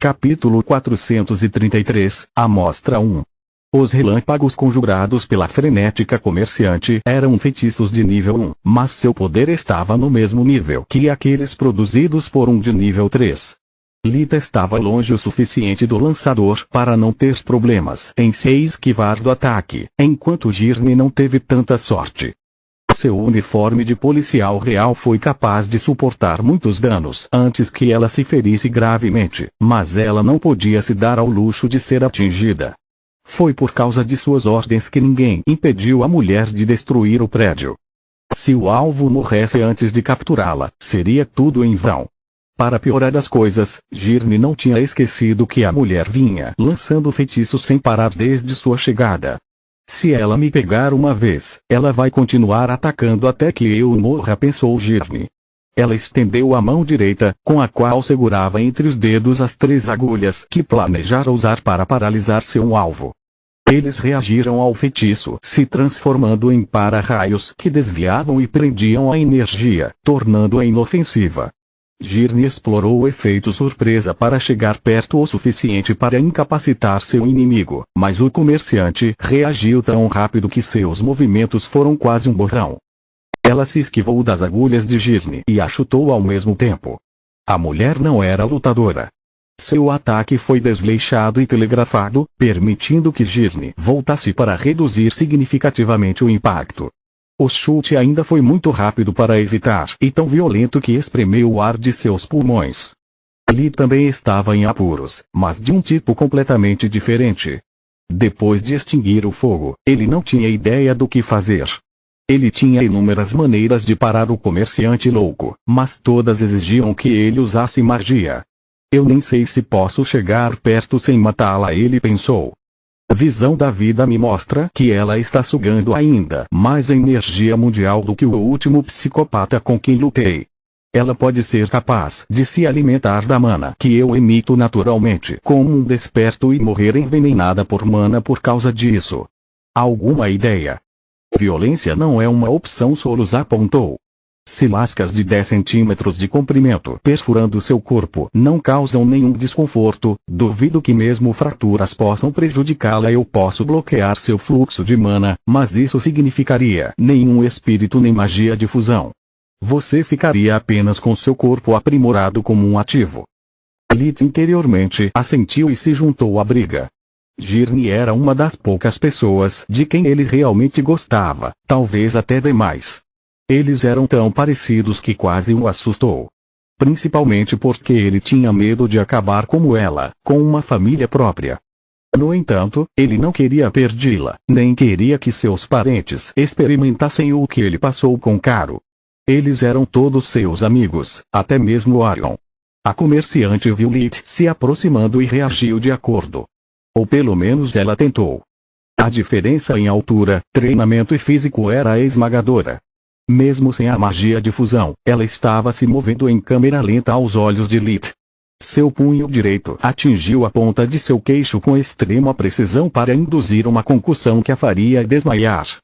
Capítulo 433, Amostra 1. Os relâmpagos conjurados pela frenética comerciante eram feitiços de nível 1, mas seu poder estava no mesmo nível que aqueles produzidos por um de nível 3. Lita estava longe o suficiente do lançador para não ter problemas em se esquivar do ataque, enquanto Girne não teve tanta sorte. Seu uniforme de policial real foi capaz de suportar muitos danos antes que ela se ferisse gravemente, mas ela não podia se dar ao luxo de ser atingida. Foi por causa de suas ordens que ninguém impediu a mulher de destruir o prédio. Se o alvo morresse antes de capturá-la, seria tudo em vão. Para piorar as coisas, Girne não tinha esquecido que a mulher vinha lançando feitiços sem parar desde sua chegada. Se ela me pegar uma vez, ela vai continuar atacando até que eu morra, pensou Girne. Ela estendeu a mão direita, com a qual segurava entre os dedos as 3 agulhas que planejara usar para paralisar seu alvo. Eles reagiram ao feitiço, se transformando em para-raios que desviavam e prendiam a energia, tornando-a inofensiva. Girne explorou o efeito surpresa para chegar perto o suficiente para incapacitar seu inimigo, mas o comerciante reagiu tão rápido que seus movimentos foram quase um borrão. Ela se esquivou das agulhas de Girne e a chutou ao mesmo tempo. A mulher não era lutadora. Seu ataque foi desleixado e telegrafado, permitindo que Girne voltasse para reduzir significativamente o impacto. O chute ainda foi muito rápido para evitar e tão violento que espremeu o ar de seus pulmões. Lee também estava em apuros, mas de um tipo completamente diferente. Depois de extinguir o fogo, ele não tinha ideia do que fazer. Ele tinha inúmeras maneiras de parar o comerciante louco, mas todas exigiam que ele usasse magia. Eu nem sei se posso chegar perto sem matá-la, ele pensou. A visão da vida me mostra que ela está sugando ainda mais energia mundial do que o último psicopata com quem lutei. Ela pode ser capaz de se alimentar da mana que eu emito naturalmente como um desperto e morrer envenenada por mana por causa disso. Alguma ideia? Violência não é uma opção, Solos apontou. Se lascas de 10 centímetros de comprimento perfurando seu corpo não causam nenhum desconforto, duvido que mesmo fraturas possam prejudicá-la. Eu posso bloquear seu fluxo de mana, mas isso significaria nenhum espírito nem magia de fusão. Você ficaria apenas com seu corpo aprimorado como um ativo. Lith interiormente assentiu e se juntou à briga. Girne era uma das poucas pessoas de quem ele realmente gostava, talvez até demais. Eles eram tão parecidos que quase o assustou. Principalmente porque ele tinha medo de acabar como ela, com uma família própria. No entanto, ele não queria perdê-la, nem queria que seus parentes experimentassem o que ele passou com Caro. Eles eram todos seus amigos, até mesmo Orion. A comerciante viu Lith se aproximando e reagiu de acordo. Ou pelo menos ela tentou. A diferença em altura, treinamento e físico era esmagadora. Mesmo sem a magia de fusão, ela estava se movendo em câmera lenta aos olhos de Lith. Seu punho direito atingiu a ponta de seu queixo com extrema precisão para induzir uma concussão que a faria desmaiar.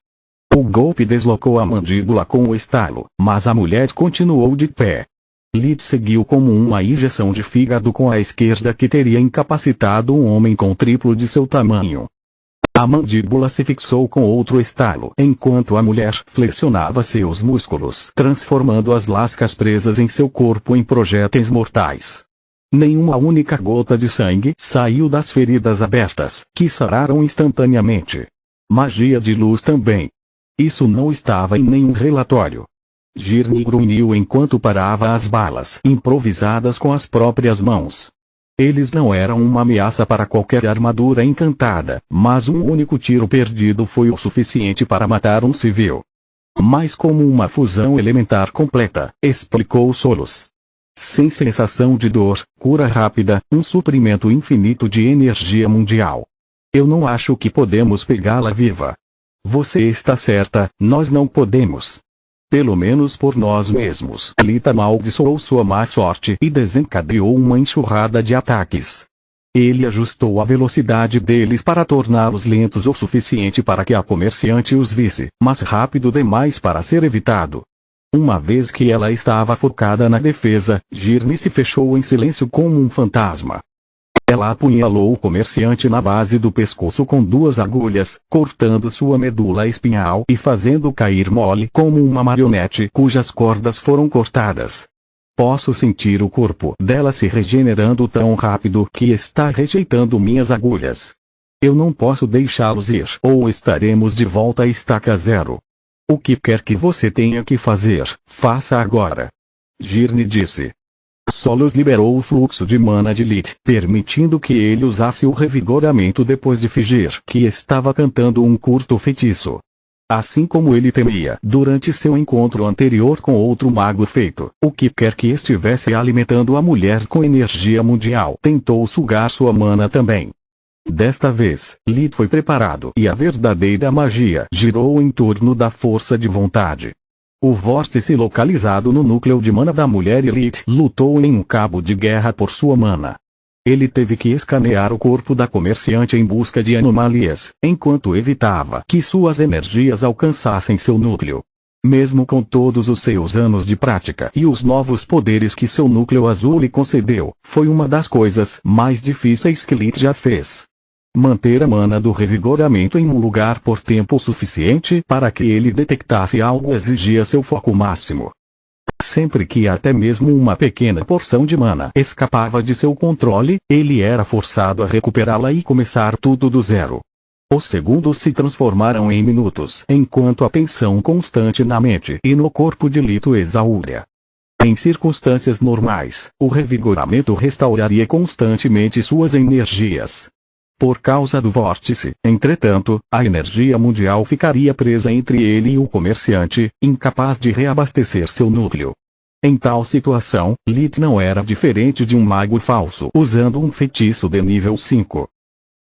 O golpe deslocou a mandíbula com o estalo, mas a mulher continuou de pé. Lith seguiu como uma injeção de fígado com a esquerda que teria incapacitado um homem com o triplo de seu tamanho. A mandíbula se fixou com outro estalo enquanto a mulher flexionava seus músculos, transformando as lascas presas em seu corpo em projéteis mortais. Nenhuma única gota de sangue saiu das feridas abertas, que sararam instantaneamente. Magia de luz também. Isso não estava em nenhum relatório. Girne grunhiu enquanto parava as balas improvisadas com as próprias mãos. Eles não eram uma ameaça para qualquer armadura encantada, mas um único tiro perdido foi o suficiente para matar um civil. Mas como uma fusão elementar completa, explicou Solos. Sem sensação de dor, cura rápida, um suprimento infinito de energia mundial. Eu não acho que podemos pegá-la viva. Você está certa, nós não podemos. Pelo menos por nós mesmos. Lita amaldiçoou sua má sorte e desencadeou uma enxurrada de ataques. Ele ajustou a velocidade deles para torná-los lentos o suficiente para que a comerciante os visse, mas rápido demais para ser evitado. Uma vez que ela estava focada na defesa, Girne se fechou em silêncio como um fantasma. Ela apunhalou o comerciante na base do pescoço com 2 agulhas, cortando sua medula espinhal e fazendo cair mole como uma marionete cujas cordas foram cortadas. Posso sentir o corpo dela se regenerando tão rápido que está rejeitando minhas agulhas. Eu não posso deixá-los ir ou estaremos de volta à estaca zero. O que quer que você tenha que fazer, faça agora. Girne disse. Solos liberou o fluxo de mana de Lith, permitindo que ele usasse o revigoramento depois de fingir que estava cantando um curto feitiço. Assim como ele temia durante seu encontro anterior com outro mago feito, o que quer que estivesse alimentando a mulher com energia mundial tentou sugar sua mana também. Desta vez, Lith foi preparado e a verdadeira magia girou em torno da força de vontade. O vórtice localizado no núcleo de mana da mulher Lith lutou em um cabo de guerra por sua mana. Ele teve que escanear o corpo da comerciante em busca de anomalias, enquanto evitava que suas energias alcançassem seu núcleo. Mesmo com todos os seus anos de prática e os novos poderes que seu núcleo azul lhe concedeu, foi uma das coisas mais difíceis que Lith já fez. Manter a mana do revigoramento em um lugar por tempo suficiente para que ele detectasse algo exigia seu foco máximo. Sempre que até mesmo uma pequena porção de mana escapava de seu controle, ele era forçado a recuperá-la e começar tudo do zero. Os segundos se transformaram em minutos enquanto a tensão constante na mente e no corpo de Lith o exaúra. Em circunstâncias normais, o revigoramento restauraria constantemente suas energias. Por causa do vórtice, entretanto, a energia mundial ficaria presa entre ele e o comerciante, incapaz de reabastecer seu núcleo. Em tal situação, Lith não era diferente de um mago falso usando um feitiço de nível 5.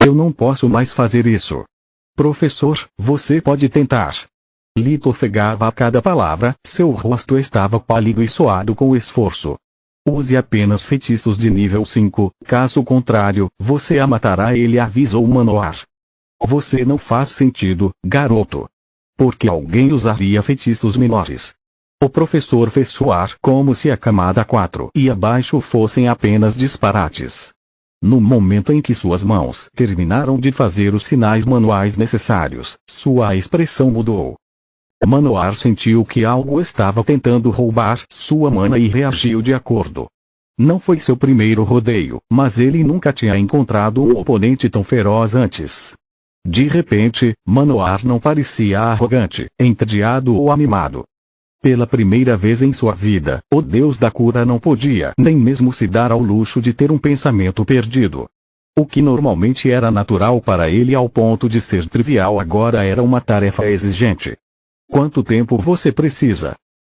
Eu não posso mais fazer isso. Professor, você pode tentar. Lith ofegava a cada palavra, seu rosto estava pálido e suado com esforço. Use apenas feitiços de nível 5, caso contrário, você a matará, ele avisou Manoar. Você não faz sentido, garoto. Porque alguém usaria feitiços menores? O professor fez soar como se a camada 4 e abaixo fossem apenas disparates. No momento em que suas mãos terminaram de fazer os sinais manuais necessários, sua expressão mudou. Manoar sentiu que algo estava tentando roubar sua mana e reagiu de acordo. Não foi seu primeiro rodeio, mas ele nunca tinha encontrado um oponente tão feroz antes. De repente, Manoar não parecia arrogante, entediado ou animado. Pela primeira vez em sua vida, o deus da cura não podia nem mesmo se dar ao luxo de ter um pensamento perdido. O que normalmente era natural para ele ao ponto de ser trivial agora era uma tarefa exigente. Quanto tempo você precisa?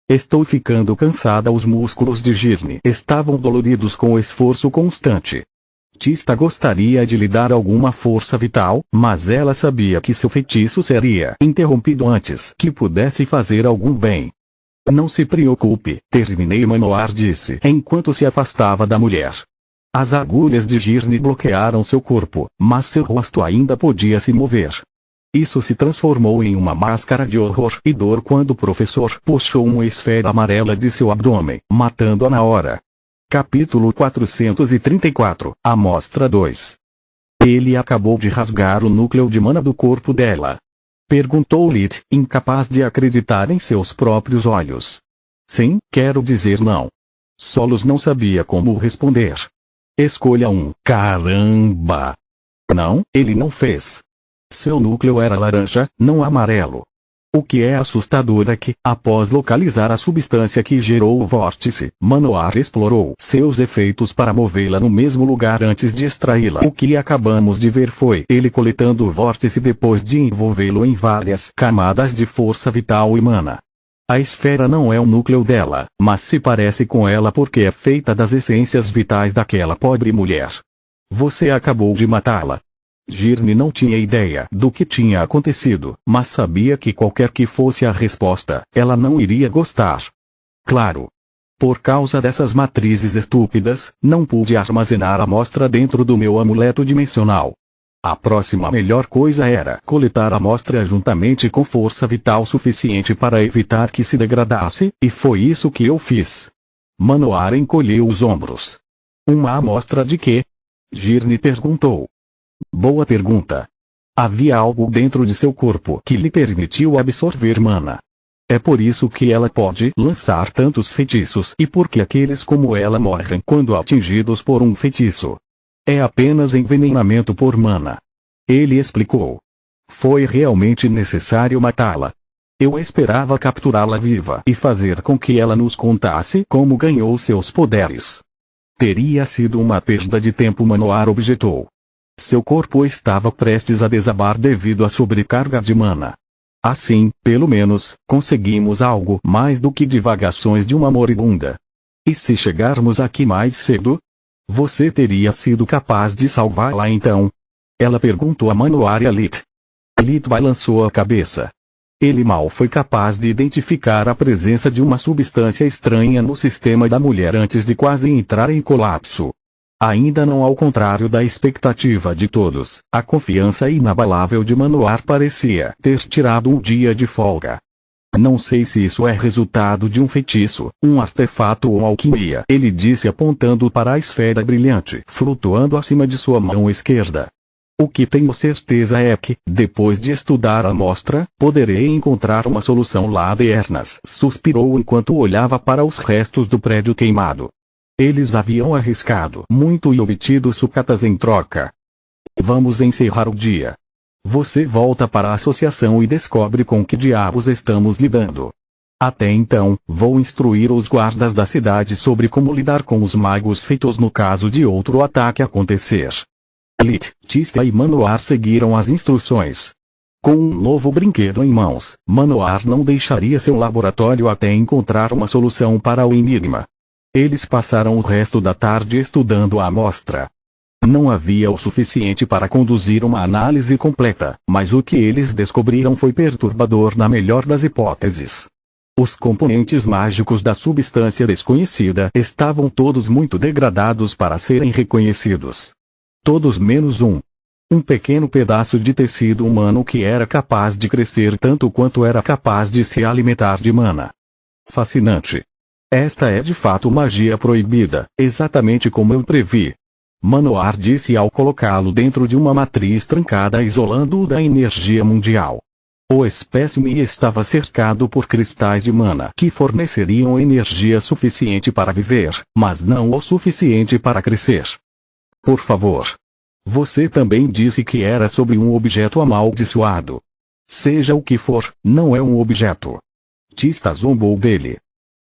Estou ficando cansada. Os músculos de Girne estavam doloridos com o esforço constante. Tista gostaria de lhe dar alguma força vital, mas ela sabia que seu feitiço seria interrompido antes que pudesse fazer algum bem. Não se preocupe, terminei, Manoar disse enquanto se afastava da mulher. As agulhas de Girne bloquearam seu corpo, mas seu rosto ainda podia se mover. Isso se transformou em uma máscara de horror e dor quando o professor puxou uma esfera amarela de seu abdômen, matando-a na hora. Capítulo 434, Amostra 2. Ele acabou de rasgar o núcleo de mana do corpo dela. Perguntou Lith, incapaz de acreditar em seus próprios olhos. Sim, quero dizer não. Solos não sabia como responder. Escolha um. Caramba! Não, ele não fez. Seu núcleo era laranja, não amarelo. O que é assustador é que, após localizar a substância que gerou o vórtice, Manoar explorou seus efeitos para movê-la no mesmo lugar antes de extraí-la. O que acabamos de ver foi ele coletando o vórtice depois de envolvê-lo em várias camadas de força vital e mana. A esfera não é o núcleo dela, mas se parece com ela porque é feita das essências vitais daquela pobre mulher. Você acabou de matá-la. Girne não tinha ideia do que tinha acontecido, mas sabia que qualquer que fosse a resposta, ela não iria gostar. Claro. Por causa dessas matrizes estúpidas, não pude armazenar a amostra dentro do meu amuleto dimensional. A próxima melhor coisa era coletar a amostra juntamente com força vital suficiente para evitar que se degradasse, e foi isso que eu fiz. Manoar encolheu os ombros. Uma amostra de quê? Girne perguntou. Boa pergunta. Havia algo dentro de seu corpo que lhe permitiu absorver mana. É por isso que ela pode lançar tantos feitiços e porque aqueles como ela morrem quando atingidos por um feitiço. É apenas envenenamento por mana. Ele explicou. Foi realmente necessário matá-la. Eu esperava capturá-la viva e fazer com que ela nos contasse como ganhou seus poderes. Teria sido uma perda de tempo, Manoar objetou. Seu corpo estava prestes a desabar devido à sobrecarga de mana. Assim, pelo menos, conseguimos algo mais do que divagações de uma moribunda. E se chegarmos aqui mais cedo? Você teria sido capaz de salvá-la então? Ela perguntou a Manoar e a Lit. Lit balançou a cabeça. Ele mal foi capaz de identificar a presença de uma substância estranha no sistema da mulher antes de quase entrar em colapso. Ainda não ao contrário da expectativa de todos, a confiança inabalável de Manoar parecia ter tirado um dia de folga. Não sei se isso é resultado de um feitiço, um artefato ou alquimia, ele disse apontando para a esfera brilhante flutuando acima de sua mão esquerda. O que tenho certeza é que, depois de estudar a amostra, poderei encontrar uma solução lá de Ernas, suspirou enquanto olhava para os restos do prédio queimado. Eles haviam arriscado muito e obtido sucatas em troca. Vamos encerrar o dia. Você volta para a associação e descobre com que diabos estamos lidando. Até então, vou instruir os guardas da cidade sobre como lidar com os magos feitos no caso de outro ataque acontecer. Lit, Tista e Manoar seguiram as instruções. Com um novo brinquedo em mãos, Manoar não deixaria seu laboratório até encontrar uma solução para o enigma. Eles passaram o resto da tarde estudando a amostra. Não havia o suficiente para conduzir uma análise completa, mas o que eles descobriram foi perturbador na melhor das hipóteses. Os componentes mágicos da substância desconhecida estavam todos muito degradados para serem reconhecidos. Todos menos um. Um pequeno pedaço de tecido humano que era capaz de crescer tanto quanto era capaz de se alimentar de mana. Fascinante. Esta é de fato magia proibida, exatamente como eu previ. Manoar disse ao colocá-lo dentro de uma matriz trancada isolando-o da energia mundial. O espécime estava cercado por cristais de mana que forneceriam energia suficiente para viver, mas não o suficiente para crescer. Por favor. Você também disse que era sobre um objeto amaldiçoado. Seja o que for, não é um objeto. Tista zombou dele.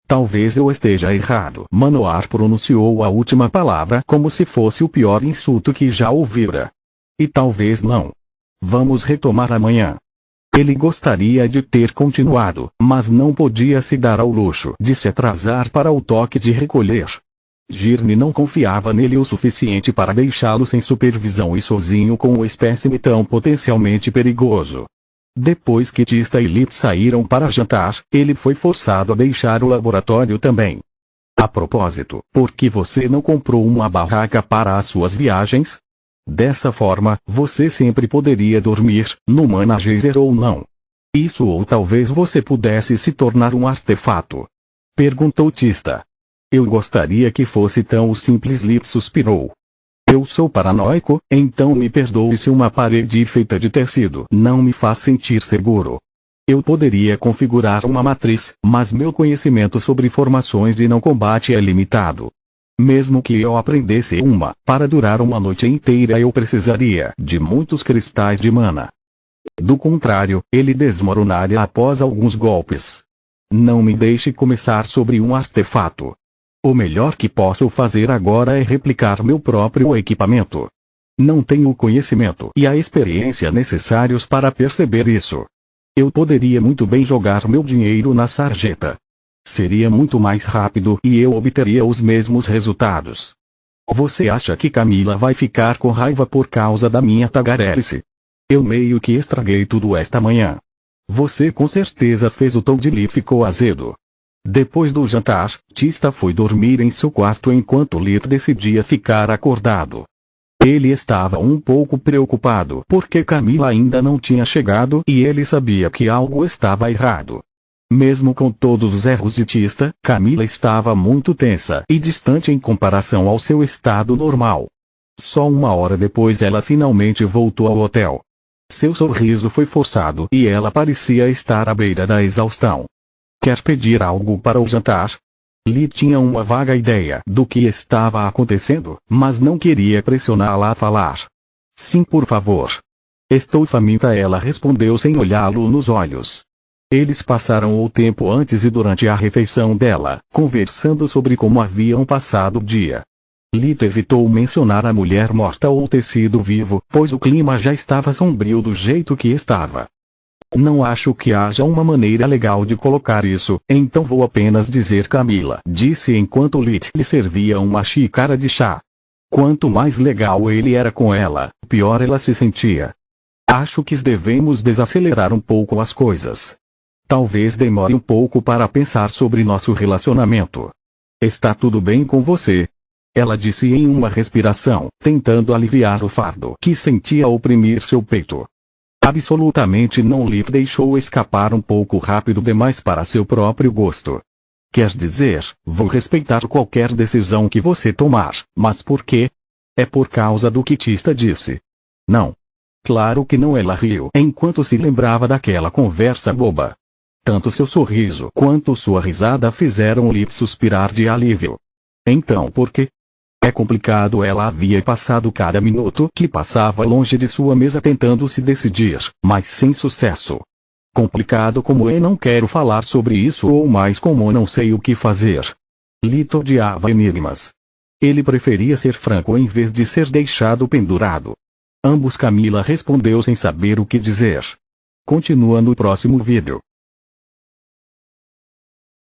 Talvez eu esteja errado. Manoar pronunciou a última palavra como se fosse o pior insulto que já ouvira. E talvez não. Vamos retomar amanhã. Ele gostaria de ter continuado, mas não podia se dar ao luxo de se atrasar para o toque de recolher. Girne não confiava nele o suficiente para deixá-lo sem supervisão e sozinho com o espécime tão potencialmente perigoso. Depois que Tista e Lit saíram para jantar, ele foi forçado a deixar o laboratório também. A propósito, por que você não comprou uma barraca para as suas viagens? Dessa forma, você sempre poderia dormir, no Mana Geyser ou não. Isso ou talvez você pudesse se tornar um artefato. Perguntou Tista. Eu gostaria que fosse tão simples, Lit suspirou. Eu sou paranoico, então me perdoe se uma parede feita de tecido não me faz sentir seguro. Eu poderia configurar uma matriz, mas meu conhecimento sobre formações de não combate é limitado. Mesmo que eu aprendesse uma, para durar uma noite inteira eu precisaria de muitos cristais de mana. Do contrário, ele desmoronaria após alguns golpes. Não me deixe começar sobre um artefato. O melhor que posso fazer agora é replicar meu próprio equipamento. Não tenho o conhecimento e a experiência necessários para perceber isso. Eu poderia muito bem jogar meu dinheiro na sarjeta. Seria muito mais rápido e eu obteria os mesmos resultados. Você acha que Camila vai ficar com raiva por causa da minha tagarelice? Eu meio que estraguei tudo esta manhã. Você com certeza fez o tom de Lit ficou azedo. Depois do jantar, Tista foi dormir em seu quarto enquanto Lit decidia ficar acordado. Ele estava um pouco preocupado porque Camila ainda não tinha chegado e ele sabia que algo estava errado. Mesmo com todos os erros de Tista, Camila estava muito tensa e distante em comparação ao seu estado normal. Só uma hora depois ela finalmente voltou ao hotel. Seu sorriso foi forçado e ela parecia estar à beira da exaustão. Quer pedir algo para o jantar? Lee tinha uma vaga ideia do que estava acontecendo, mas não queria pressioná-la a falar. Sim, por favor. Estou faminta, ela respondeu sem olhá-lo nos olhos. Eles passaram o tempo antes e durante a refeição dela, conversando sobre como haviam passado o dia. Lito evitou mencionar a mulher morta ou o tecido vivo, pois o clima já estava sombrio do jeito que estava. Não acho que haja uma maneira legal de colocar isso, então vou apenas dizer, Camila disse enquanto Lit lhe servia uma xícara de chá. Quanto mais legal ele era com ela, pior ela se sentia. Acho que devemos desacelerar um pouco as coisas. Talvez demore um pouco para pensar sobre nosso relacionamento. Está tudo bem com você? Ela disse em uma respiração, tentando aliviar o fardo que sentia oprimir seu peito. Absolutamente não. Lhe deixou escapar um pouco rápido demais para seu próprio gosto. Quer dizer, vou respeitar qualquer decisão que você tomar, mas por quê? É por causa do que Tista disse. Não. Claro que não. Ela riu enquanto se lembrava daquela conversa boba. Tanto seu sorriso quanto sua risada fizeram Lip suspirar de alívio. Então por quê? É complicado. Ela havia passado cada minuto que passava longe de sua mesa tentando se decidir, mas sem sucesso. Complicado como não quero falar sobre isso, ou mais como não sei o que fazer. Lito odiava enigmas. Ele preferia ser franco em vez de ser deixado pendurado. Ambos. Camila respondeu sem saber o que dizer. Continua no próximo vídeo.